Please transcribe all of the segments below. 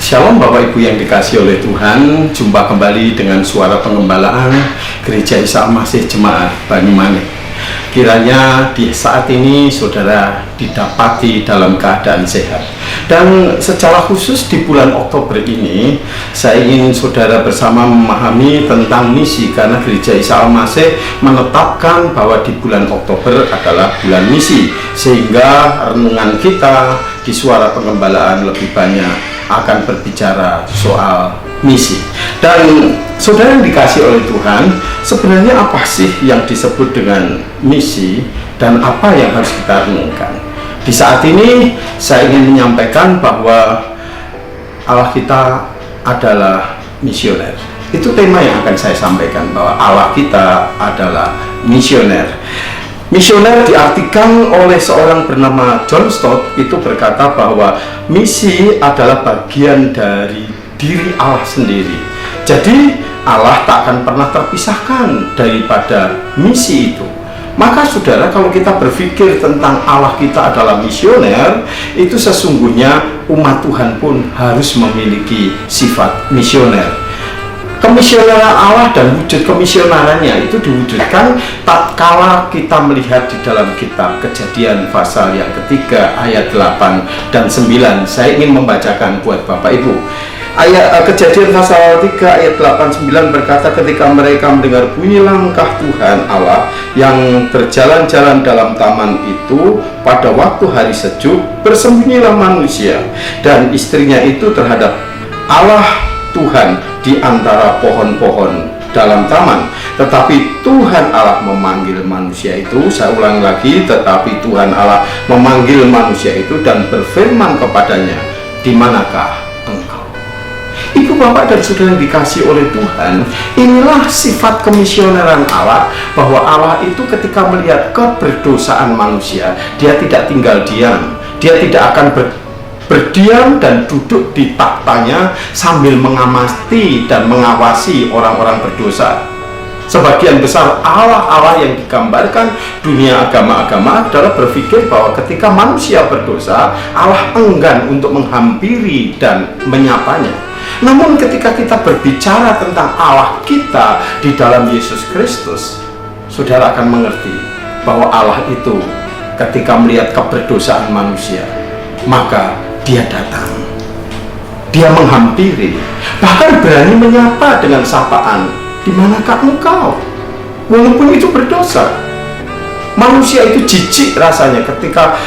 Shalom Bapak Ibu yang dikasihi oleh Tuhan. Jumpa kembali dengan suara pengembalaan Gereja Isa Al-Masih Jemaat Banyumanik. Kiranya di saat ini saudara didapati dalam keadaan sehat. Dan secara khusus di bulan Oktober ini, saya ingin saudara bersama memahami tentang misi, karena Gereja Isa Al-Masih menetapkan bahwa di bulan Oktober adalah bulan misi, sehingga renungan kita di suara pengembalaan lebih banyak akan berbicara soal misi. Dan saudara yang dikasih oleh Tuhan, sebenarnya apa sih yang disebut dengan misi dan apa yang harus kita renungkan? Di saat ini saya ingin menyampaikan bahwa Allah kita adalah misioner. Itu tema yang akan saya sampaikan, bahwa Allah kita adalah misioner. Misioner diartikan oleh seorang bernama John Stott, itu berkata bahwa misi adalah bagian dari diri Allah sendiri. Jadi Allah tak akan pernah terpisahkan daripada misi itu. Maka saudara, kalau kita berpikir tentang Allah kita adalah misioner, itu sesungguhnya umat Tuhan pun harus memiliki sifat misioner. Kemisioneran Allah dan wujud kemisionerannya itu diwujudkan tatkala kita melihat di dalam kitab Kejadian pasal yang ketiga ayat 8 dan 9. Saya ingin membacakan buat Bapak Ibu. Kejadian pasal 3 ayat 8-9 berkata, ketika mereka mendengar bunyi langkah Tuhan Allah yang berjalan-jalan dalam taman itu pada waktu hari sejuk, bersembunyilah manusia dan istrinya itu terhadap Allah Tuhan di antara pohon-pohon dalam taman. Tetapi Tuhan Allah memanggil manusia itu, saya ulang lagi, tetapi Tuhan Allah memanggil manusia itu dan berfirman kepadanya, di manakah engkau? Ibu, bapak, dan saudara yang dikasih oleh Tuhan, inilah sifat kemisioneran Allah, bahwa Allah itu ketika melihat keberdosaan manusia, dia tidak tinggal diam, dia tidak akan berdiam dan duduk di tahtanya sambil mengamati dan mengawasi orang-orang berdosa. Sebagian besar Allah yang digambarkan dunia agama-agama adalah berpikir bahwa ketika manusia berdosa, Allah enggan untuk menghampiri dan menyapanya. Namun ketika kita berbicara tentang Allah kita di dalam Yesus Kristus, saudara akan mengerti bahwa Allah itu ketika melihat keberdosaan manusia, maka dia datang, dia menghampiri, bahkan berani menyapa dengan sapaan, di manakah engkau? Walaupun itu berdosa. Manusia itu jijik rasanya ketika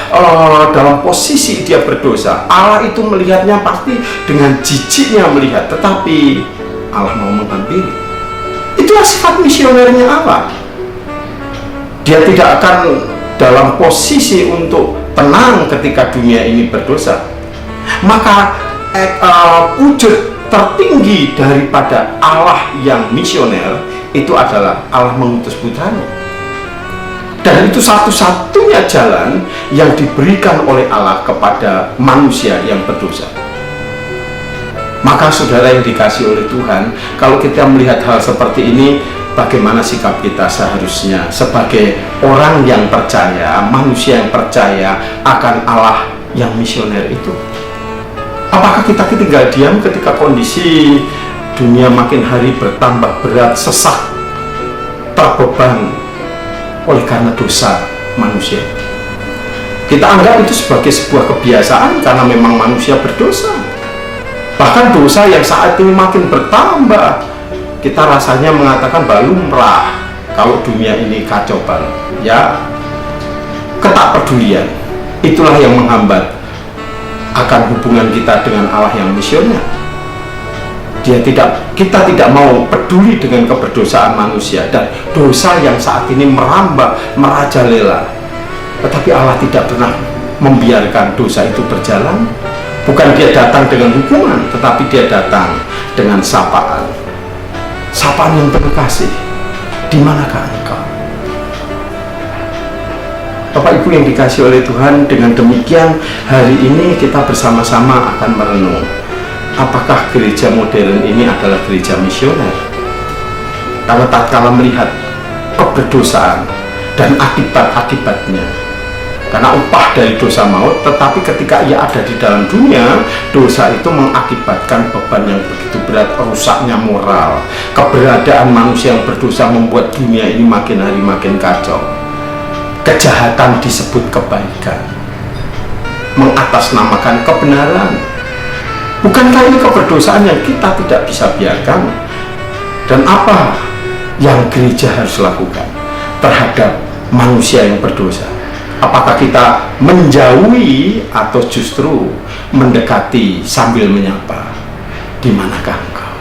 dalam posisi dia berdosa. Allah itu melihatnya pasti dengan jijiknya melihat, tetapi Allah mau menghampiri. Itulah sifat misionernya Allah. Dia tidak akan dalam posisi untuk tenang ketika dunia ini berdosa. Maka wujud tertinggi daripada Allah yang misioner itu adalah Allah mengutus putranya. Dan itu satu-satunya jalan yang diberikan oleh Allah kepada manusia yang berdosa. Maka saudara yang dikasih oleh Tuhan, kalau kita melihat hal seperti ini, bagaimana sikap kita seharusnya sebagai orang yang percaya, manusia yang percaya akan Allah yang misioner itu? Apakah kita tinggal diam ketika kondisi dunia makin hari bertambah berat, sesak, terbeban oleh karena dosa manusia? Kita anggap itu sebagai sebuah kebiasaan karena memang manusia berdosa. Bahkan dosa yang saat ini makin bertambah, kita rasanya mengatakan lumrah kalau dunia ini kacau balau. Ya, ketakpedulian itulah yang menghambat akan hubungan kita dengan Allah yang misioner. Kita tidak mau peduli dengan keberdosaan manusia dan dosa yang saat ini merambah, merajalela. Tetapi Allah tidak pernah membiarkan dosa itu berjalan. Bukan dia datang dengan hukuman, tetapi dia datang dengan sapaan. Sapaan yang penuh kasih. Di manakah engkau? Bapak Ibu yang dikasih oleh Tuhan, dengan demikian hari ini kita bersama-sama akan merenung, apakah gereja modern ini adalah gereja misioner? Karena tatkala melihat keberdosaan dan akibat-akibatnya, Karena upah dari dosa maut, tetapi ketika ia ada di dalam dunia, dosa itu mengakibatkan beban yang begitu berat, rusaknya moral. Keberadaan manusia yang berdosa membuat dunia ini makin hari makin kacau. Kejahatan disebut kebaikan, mengatasnamakan kebenaran. Bukankah ini keberdosaan yang kita tidak bisa biarkan? Dan apa yang gereja harus lakukan terhadap manusia yang berdosa? Apakah kita menjauhi atau justru mendekati sambil menyapa? Di manakah engkau?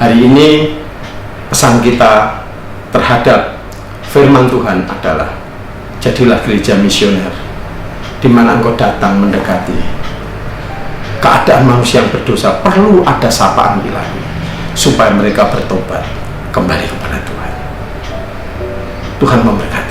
Hari ini pesan kita terhadap firman Tuhan adalah jadilah gereja misioner, di mana engkau datang mendekati keadaan manusia yang berdosa. Perlu ada sapaan ilahi supaya mereka bertobat kembali kepada Tuhan. Tuhan memberkati.